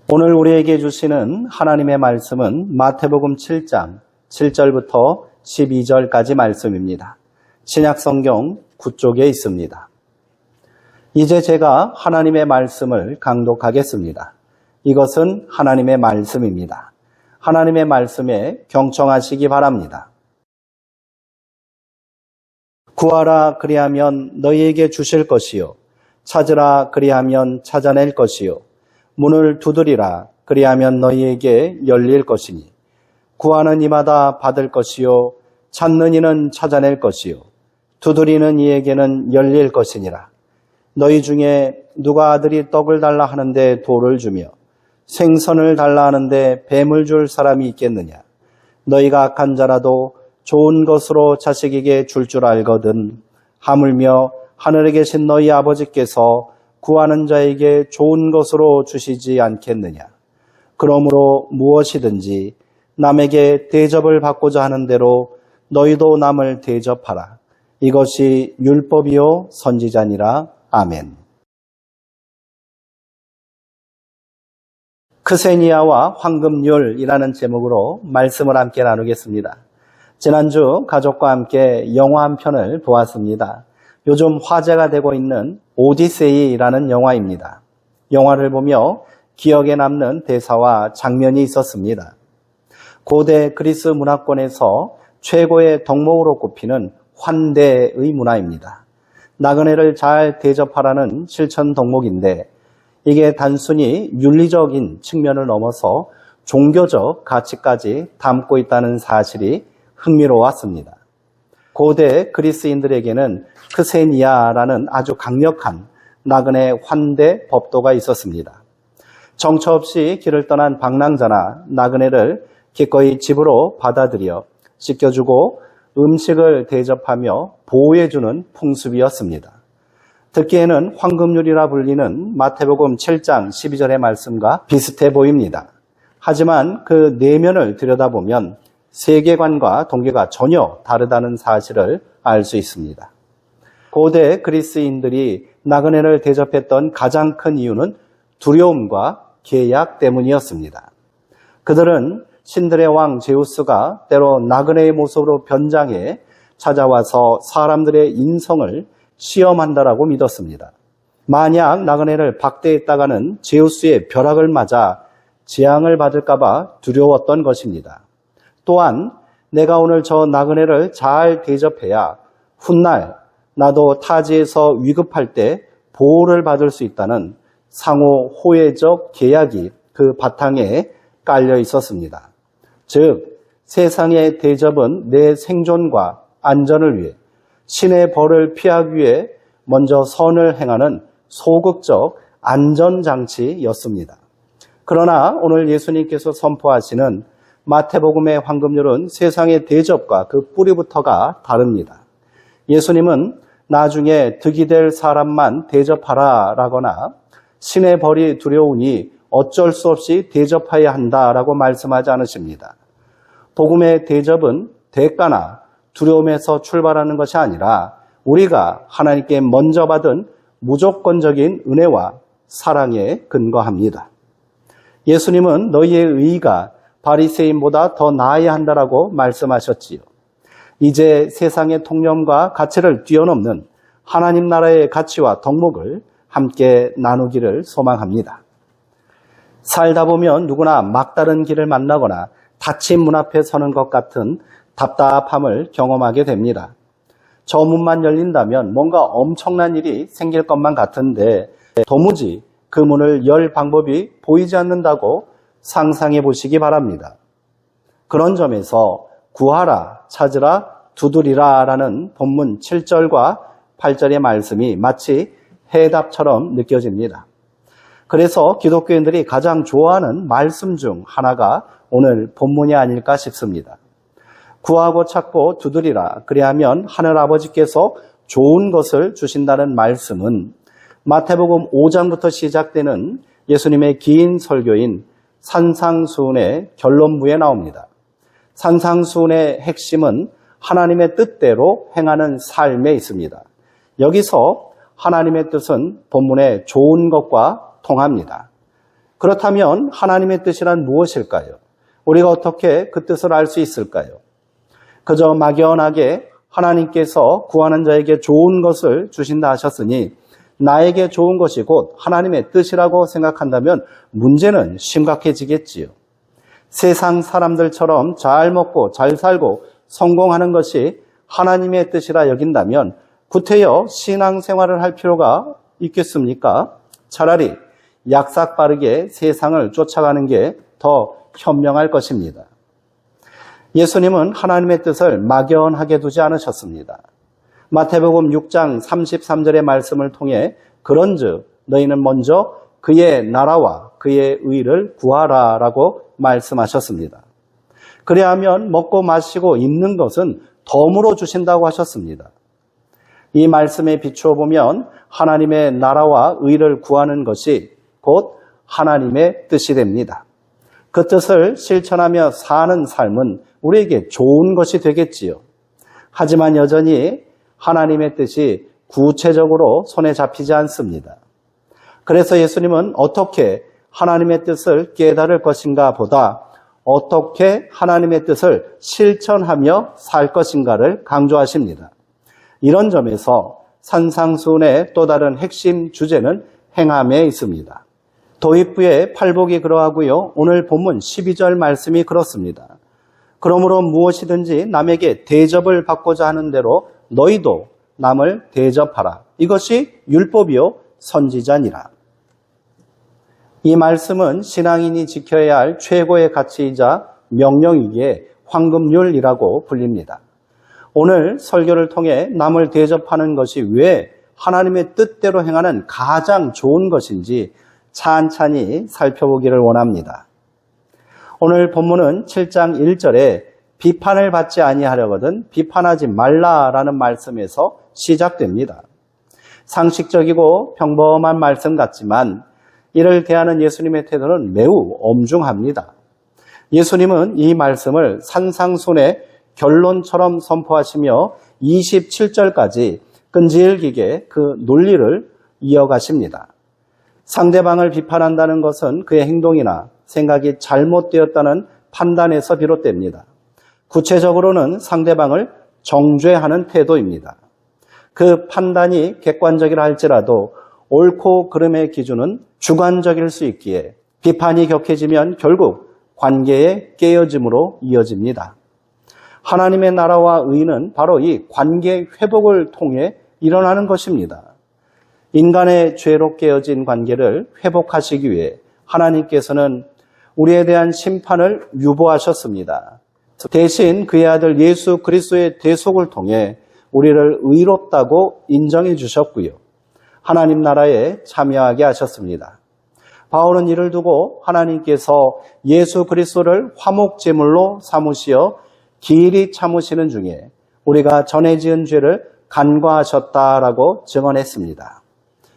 오늘 우리에게 주시는 하나님의 말씀은 마태복음 7장 7절부터 12절까지 말씀입니다. 신약성경 9쪽에 있습니다. 이제 제가 하나님의 말씀을 강독하겠습니다. 이것은 하나님의 말씀입니다. 하나님의 말씀에 경청하시기 바랍니다. 구하라 그리하면 너희에게 주실 것이요 찾으라 그리하면 찾아낼 것이요 문을 두드리라 그리하면 너희에게 열릴 것이니 구하는 이마다 받을 것이요 찾는 이는 찾아낼 것이요 두드리는 이에게는 열릴 것이니라. 너희 중에 누가 아들이 떡을 달라 하는데 돌을 주며 생선을 달라 하는데 뱀을 줄 사람이 있겠느냐. 너희가 악한 자라도 좋은 것으로 자식에게 줄 알거든 하물며 하늘에 계신 너희 아버지께서 구하는 자에게 좋은 것으로 주시지 않겠느냐. 그러므로 무엇이든지 남에게 대접을 받고자 하는 대로 너희도 남을 대접하라. 이것이 율법이요 선지자니라. 아멘. 크세니아와 황금률이라는 제목으로 말씀을 함께 나누겠습니다. 지난주 가족과 함께 영화 한 편을 보았습니다. 요즘 화제가 되고 있는 오디세이라는 영화입니다. 영화를 보며 기억에 남는 대사와 장면이 있었습니다. 고대 그리스 문화권에서 최고의 덕목으로 꼽히는 환대의 문화입니다. 나그네를 잘 대접하라는 실천 덕목인데 이게 단순히 윤리적인 측면을 넘어서 종교적 가치까지 담고 있다는 사실이 흥미로웠습니다. 고대 그리스인들에게는 크세니아라는 아주 강력한 나그네 환대 법도가 있었습니다. 정처 없이 길을 떠난 방랑자나 나그네를 기꺼이 집으로 받아들여 씻겨주고 음식을 대접하며 보호해주는 풍습이었습니다. 듣기에는 황금률이라 불리는 마태복음 7장 12절의 말씀과 비슷해 보입니다. 하지만 그 내면을 들여다보면 세계관과 동기가 전혀 다르다는 사실을 알 수 있습니다. 고대 그리스인들이 나그네를 대접했던 가장 큰 이유는 두려움과 계약 때문이었습니다. 그들은 신들의 왕 제우스가 때로 나그네의 모습으로 변장해 찾아와서 사람들의 인성을 시험한다라고 믿었습니다. 만약 나그네를 박대했다가는 제우스의 벼락을 맞아 재앙을 받을까 봐 두려웠던 것입니다. 또한 내가 오늘 저 나그네를 잘 대접해야 훗날 나도 타지에서 위급할 때 보호를 받을 수 있다는 상호 호혜적 계약이 그 바탕에 깔려 있었습니다. 즉 세상의 대접은 내 생존과 안전을 위해 신의 벌을 피하기 위해 먼저 선을 행하는 소극적 안전장치였습니다. 그러나 오늘 예수님께서 선포하시는 마태복음의 황금률은 세상의 대접과 그 뿌리부터가 다릅니다. 예수님은 나중에 득이 될 사람만 대접하라 라거나 신의 벌이 두려우니 어쩔 수 없이 대접해야 한다라고 말씀하지 않으십니다. 복음의 대접은 대가나 두려움에서 출발하는 것이 아니라 우리가 하나님께 먼저 받은 무조건적인 은혜와 사랑에 근거합니다. 예수님은 너희의 의의가 바리새인보다 더 나아야 한다라고 말씀하셨지요. 이제 세상의 통념과 가치를 뛰어넘는 하나님 나라의 가치와 덕목을 함께 나누기를 소망합니다. 살다 보면 누구나 막다른 길을 만나거나 닫힌 문 앞에 서는 것 같은 답답함을 경험하게 됩니다. 저 문만 열린다면 뭔가 엄청난 일이 생길 것만 같은데 도무지 그 문을 열 방법이 보이지 않는다고 상상해 보시기 바랍니다. 그런 점에서 구하라, 찾으라, 두드리라 라는 본문 7절과 8절의 말씀이 마치 해답처럼 느껴집니다. 그래서 기독교인들이 가장 좋아하는 말씀 중 하나가 오늘 본문이 아닐까 싶습니다. 구하고 찾고 두드리라 그리하면 하늘아버지께서 좋은 것을 주신다는 말씀은 마태복음 5장부터 시작되는 예수님의 긴 설교인 산상수훈의 결론부에 나옵니다. 산상수훈의 핵심은 하나님의 뜻대로 행하는 삶에 있습니다. 여기서 하나님의 뜻은 본문의 좋은 것과 통합니다. 그렇다면 하나님의 뜻이란 무엇일까요? 우리가 어떻게 그 뜻을 알 수 있을까요? 그저 막연하게 하나님께서 구하는 자에게 좋은 것을 주신다 하셨으니 나에게 좋은 것이 곧 하나님의 뜻이라고 생각한다면 문제는 심각해지겠지요. 세상 사람들처럼 잘 먹고 잘 살고 성공하는 것이 하나님의 뜻이라 여긴다면 구태여 신앙생활을 할 필요가 있겠습니까? 차라리 약삭빠르게 세상을 쫓아가는 게 더 현명할 것입니다. 예수님은 하나님의 뜻을 막연하게 두지 않으셨습니다. 마태복음 6장 33절의 말씀을 통해 그런즉 너희는 먼저 그의 나라와 그의 의를 구하라 라고 말씀하셨습니다. 그래야하면 먹고 마시고 입는 것은 덤으로 주신다고 하셨습니다. 이 말씀에 비추어 보면 하나님의 나라와 의를 구하는 것이 곧 하나님의 뜻이 됩니다. 그 뜻을 실천하며 사는 삶은 우리에게 좋은 것이 되겠지요. 하지만 여전히 하나님의 뜻이 구체적으로 손에 잡히지 않습니다. 그래서 예수님은 어떻게 하나님의 뜻을 깨달을 것인가 보다 어떻게 하나님의 뜻을 실천하며 살 것인가를 강조하십니다. 이런 점에서 산상수훈의 또 다른 핵심 주제는 행함에 있습니다. 도입부의 팔복이 그러하고요. 오늘 본문 12절 말씀이 그렇습니다. 그러므로 무엇이든지 남에게 대접을 받고자 하는 대로 너희도 남을 대접하라. 이것이 율법이요 선지자니라. 이 말씀은 신앙인이 지켜야 할 최고의 가치이자 명령이기에 황금률이라고 불립니다. 오늘 설교를 통해 남을 대접하는 것이 왜 하나님의 뜻대로 행하는 가장 좋은 것인지 찬찬히 살펴보기를 원합니다. 오늘 본문은 7장 1절에 비판을 받지 아니하려거든 비판하지 말라라는 말씀에서 시작됩니다. 상식적이고 평범한 말씀 같지만 이를 대하는 예수님의 태도는 매우 엄중합니다. 예수님은 이 말씀을 산상순의 결론처럼 선포하시며 27절까지 끈질기게 그 논리를 이어가십니다. 상대방을 비판한다는 것은 그의 행동이나 생각이 잘못되었다는 판단에서 비롯됩니다. 구체적으로는 상대방을 정죄하는 태도입니다. 그 판단이 객관적이라 할지라도 옳고 그름의 기준은 주관적일 수 있기에 비판이 격해지면 결국 관계의 깨어짐으로 이어집니다. 하나님의 나라와 의는 바로 이 관계 회복을 통해 일어나는 것입니다. 인간의 죄로 깨어진 관계를 회복하시기 위해 하나님께서는 우리에 대한 심판을 유보하셨습니다. 대신 그의 아들 예수 그리스도의 대속을 통해 우리를 의롭다고 인정해 주셨고요. 하나님 나라에 참여하게 하셨습니다. 바울은 이를 두고 하나님께서 예수 그리스도를 화목제물로 삼으시어 길이 참으시는 중에 우리가 전에 지은 죄를 간과하셨다라고 증언했습니다.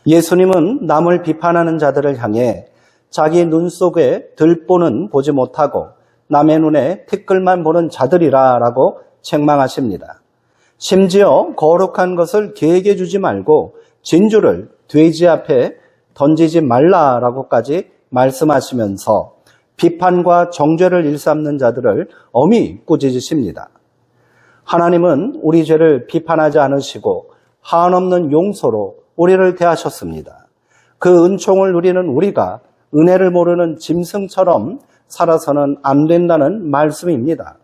예수님은 남을 비판하는 자들을 향해 자기 눈 속에 들보는 보지 못하고 남의 눈에 티끌만 보는 자들이라라고 책망하십니다. 심지어 거룩한 것을 개에게 주지 말고 진주를 돼지 앞에 던지지 말라라고까지 말씀하시면서 비판과 정죄를 일삼는 자들을 엄히 꾸짖으십니다. 하나님은 우리 죄를 비판하지 않으시고 한없는 용서로 우리를 대하셨습니다. 그 은총을 누리는 우리가 은혜를 모르는 짐승처럼 살아서는 안 된다는 말씀입니다.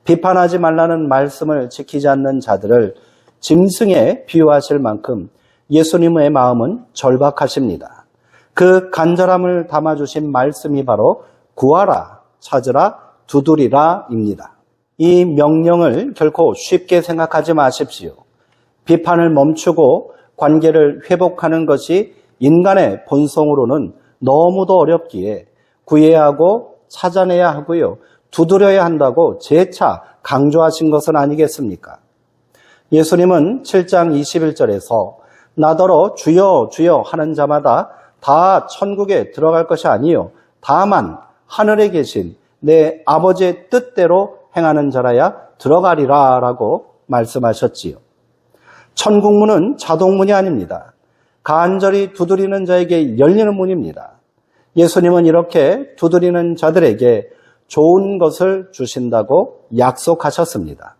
비판하지 말라는 말씀을 지키지 않는 자들을 짐승에 비유하실 만큼 예수님의 마음은 절박하십니다. 그 간절함을 담아주신 말씀이 바로 구하라, 찾으라, 두드리라입니다. 이 명령을 결코 쉽게 생각하지 마십시오. 비판을 멈추고 관계를 회복하는 것이 인간의 본성으로는 너무도 어렵기에 구해야 하고 찾아내야 하고요. 두드려야 한다고 재차 강조하신 것은 아니겠습니까? 예수님은 7장 21절에서 나더러 주여 주여 하는 자마다 다 천국에 들어갈 것이 아니요 다만 하늘에 계신 내 아버지의 뜻대로 행하는 자라야 들어가리라 라고 말씀하셨지요. 천국문은 자동문이 아닙니다. 간절히 두드리는 자에게 열리는 문입니다. 예수님은 이렇게 두드리는 자들에게 좋은 것을 주신다고 약속하셨습니다.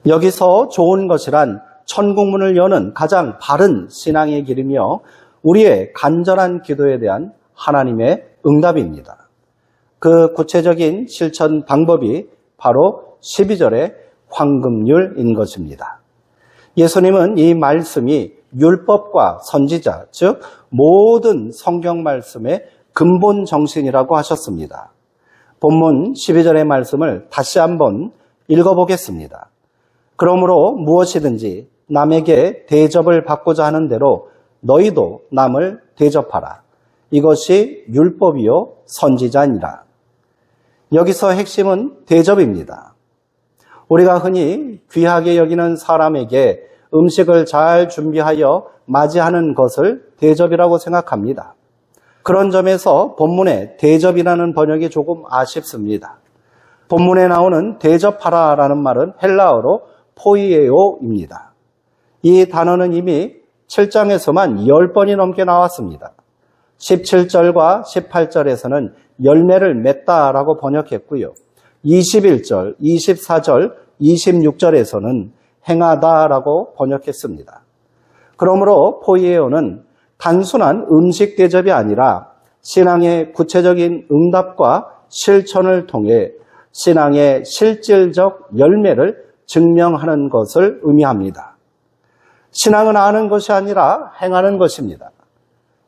여기서 좋은 것이란 천국문을 여는 가장 바른 신앙의 길이며 우리의 간절한 기도에 대한 하나님의 응답입니다. 그 구체적인 실천 방법이 바로 12절의 황금률인 것입니다. 예수님은 이 말씀이 율법과 선지자, 즉 모든 성경 말씀의 근본 정신이라고 하셨습니다. 본문 12절의 말씀을 다시 한번 읽어보겠습니다. 그러므로 무엇이든지 남에게 대접을 받고자 하는 대로 너희도 남을 대접하라. 이것이 율법이요 선지자니라. 여기서 핵심은 대접입니다. 우리가 흔히 귀하게 여기는 사람에게 음식을 잘 준비하여 맞이하는 것을 대접이라고 생각합니다. 그런 점에서 본문의 대접이라는 번역이 조금 아쉽습니다. 본문에 나오는 대접하라라는 말은 헬라어로 포이에오입니다. 이 단어는 이미 7장에서만 10번이 넘게 나왔습니다. 17절과 18절에서는 열매를 맺다라고 번역했고요. 21절, 24절, 26절에서는 행하다라고 번역했습니다. 그러므로 포이에오는 단순한 음식 대접이 아니라 신앙의 구체적인 응답과 실천을 통해 신앙의 실질적 열매를 증명하는 것을 의미합니다. 신앙은 아는 것이 아니라 행하는 것입니다.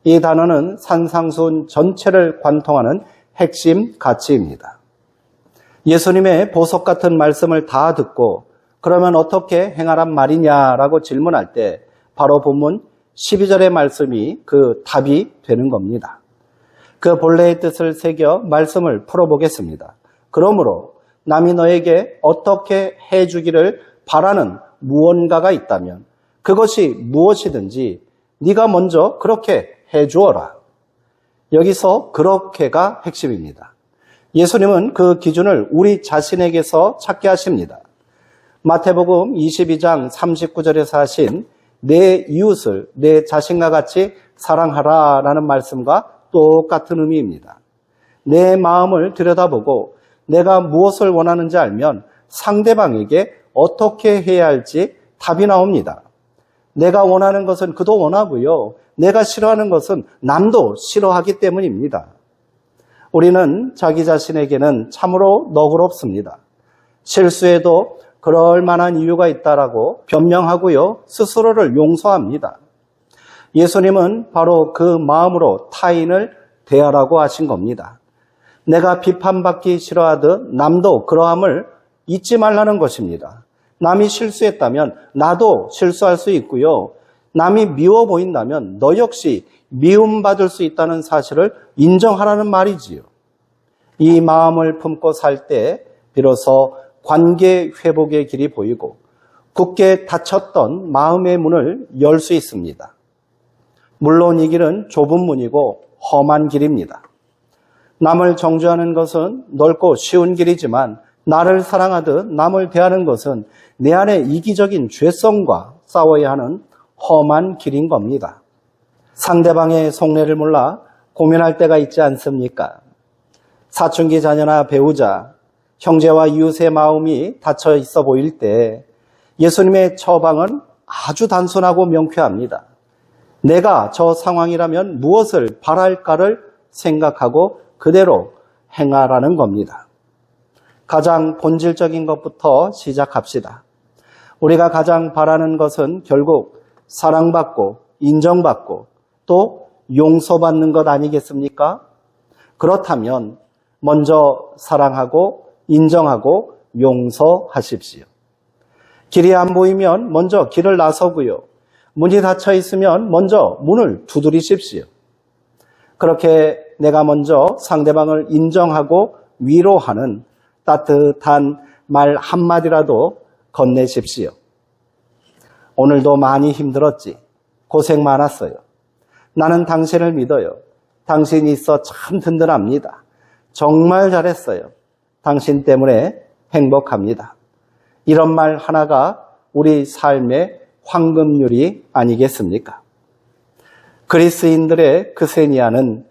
이 단어는 산상수훈 전체를 관통하는 핵심 가치입니다. 예수님의 보석 같은 말씀을 다 듣고 그러면 어떻게 행하란 말이냐라고 질문할 때 바로 본문 12절의 말씀이 그 답이 되는 겁니다. 그 본래의 뜻을 새겨 말씀을 풀어보겠습니다. 그러므로 남이 너에게 어떻게 해주기를 바라는 무언가가 있다면 그것이 무엇이든지 네가 먼저 그렇게 해주어라. 여기서 그렇게가 핵심입니다. 예수님은 그 기준을 우리 자신에게서 찾게 하십니다. 마태복음 22장 39절에서 하신 내 이웃을 내 자신과 같이 사랑하라라는 말씀과 똑같은 의미입니다. 내 마음을 들여다보고 내가 무엇을 원하는지 알면 상대방에게 어떻게 해야 할지 답이 나옵니다. 내가 원하는 것은 그도 원하고요. 내가 싫어하는 것은 남도 싫어하기 때문입니다. 우리는 자기 자신에게는 참으로 너그럽습니다. 실수해도 그럴 만한 이유가 있다라고 변명하고요. 스스로를 용서합니다. 예수님은 바로 그 마음으로 타인을 대하라고 하신 겁니다. 내가 비판받기 싫어하듯 남도 그러함을 잊지 말라는 것입니다. 남이 실수했다면 나도 실수할 수 있고요. 남이 미워 보인다면 너 역시 미움받을 수 있다는 사실을 인정하라는 말이지요. 이 마음을 품고 살 때 비로소 관계 회복의 길이 보이고 굳게 닫혔던 마음의 문을 열 수 있습니다. 물론 이 길은 좁은 문이고 험한 길입니다. 남을 정죄하는 것은 넓고 쉬운 길이지만 나를 사랑하듯 남을 대하는 것은 내 안에 이기적인 죄성과 싸워야 하는 험한 길인 겁니다. 상대방의 속내를 몰라 고민할 때가 있지 않습니까? 사춘기 자녀나 배우자, 형제와 이웃의 마음이 닫혀 있어 보일 때 예수님의 처방은 아주 단순하고 명쾌합니다. 내가 저 상황이라면 무엇을 바랄까를 생각하고 그대로 행하라는 겁니다. 가장 본질적인 것부터 시작합시다. 우리가 가장 바라는 것은 결국 사랑받고 인정받고 또 용서받는 것 아니겠습니까? 그렇다면 먼저 사랑하고 인정하고 용서하십시오. 길이 안 보이면 먼저 길을 나서고요. 문이 닫혀 있으면 먼저 문을 두드리십시오. 그렇게 내가 먼저 상대방을 인정하고 위로하는 따뜻한 말 한마디라도 건네십시오. 오늘도 많이 힘들었지. 고생 많았어요. 나는 당신을 믿어요. 당신이 있어 참 든든합니다. 정말 잘했어요. 당신 때문에 행복합니다. 이런 말 하나가 우리 삶의 황금률이 아니겠습니까? 그리스인들의 크세니아는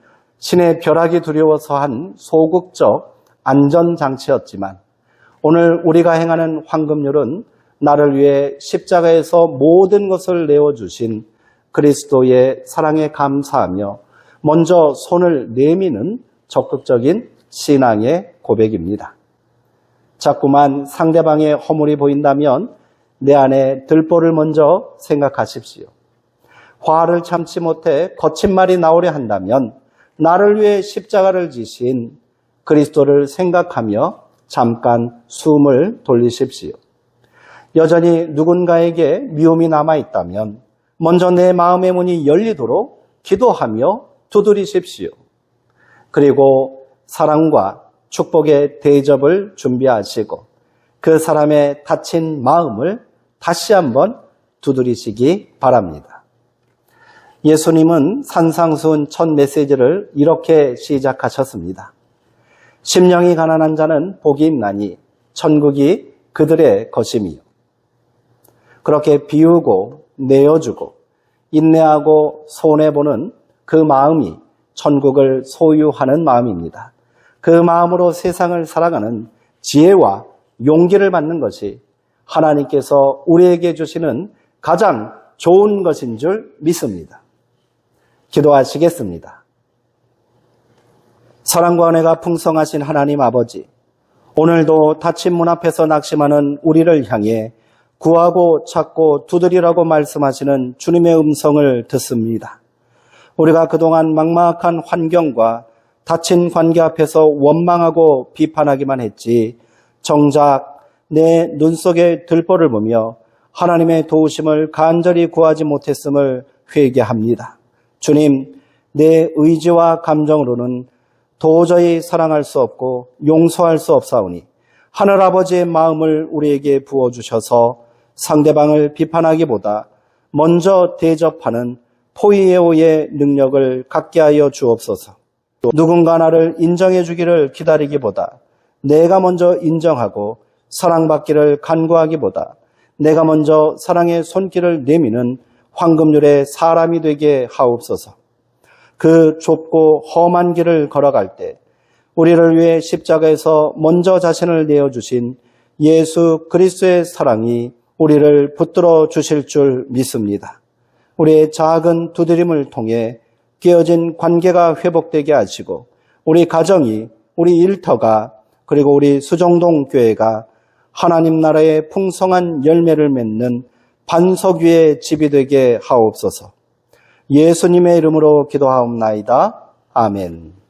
신의 벼락이 두려워서 한 소극적 안전장치였지만 오늘 우리가 행하는 황금률은 나를 위해 십자가에서 모든 것을 내어주신 그리스도의 사랑에 감사하며 먼저 손을 내미는 적극적인 신앙의 고백입니다. 자꾸만 상대방의 허물이 보인다면 내 안에 들보를 먼저 생각하십시오. 화를 참지 못해 거친 말이 나오려 한다면 나를 위해 십자가를 지신 그리스도를 생각하며 잠깐 숨을 돌리십시오. 여전히 누군가에게 미움이 남아있다면 먼저 내 마음의 문이 열리도록 기도하며 두드리십시오. 그리고 사랑과 축복의 대접을 준비하시고 그 사람의 다친 마음을 다시 한번 두드리시기 바랍니다. 예수님은 산상수훈 첫 메시지를 이렇게 시작하셨습니다. 심령이 가난한 자는 복이 있나니 천국이 그들의 것임이요. 그렇게 비우고 내어주고 인내하고 손해보는 그 마음이 천국을 소유하는 마음입니다. 그 마음으로 세상을 살아가는 지혜와 용기를 받는 것이 하나님께서 우리에게 주시는 가장 좋은 것인 줄 믿습니다. 기도하시겠습니다. 사랑과 은혜가 풍성하신 하나님 아버지, 오늘도 닫힌 문 앞에서 낙심하는 우리를 향해 구하고 찾고 두드리라고 말씀하시는 주님의 음성을 듣습니다. 우리가 그동안 막막한 환경과 닫힌 관계 앞에서 원망하고 비판하기만 했지 정작 내 눈 속에 들보를 보며 하나님의 도우심을 간절히 구하지 못했음을 회개합니다. 주님, 내 의지와 감정으로는 도저히 사랑할 수 없고 용서할 수 없사오니 하늘아버지의 마음을 우리에게 부어주셔서 상대방을 비판하기보다 먼저 대접하는 포이에오의 능력을 갖게 하여 주옵소서. 누군가 나를 인정해 주기를 기다리기보다 내가 먼저 인정하고 사랑받기를 간구하기보다 내가 먼저 사랑의 손길을 내미는 황금률의 사람이 되게 하옵소서. 그 좁고 험한 길을 걸어갈 때 우리를 위해 십자가에서 먼저 자신을 내어주신 예수 그리스도의 사랑이 우리를 붙들어 주실 줄 믿습니다. 우리의 작은 두드림을 통해 깨어진 관계가 회복되게 하시고 우리 가정이, 우리 일터가, 그리고 우리 수정동 교회가 하나님 나라의 풍성한 열매를 맺는 반석 위의 집이 되게 하옵소서. 예수님의 이름으로 기도하옵나이다. 아멘.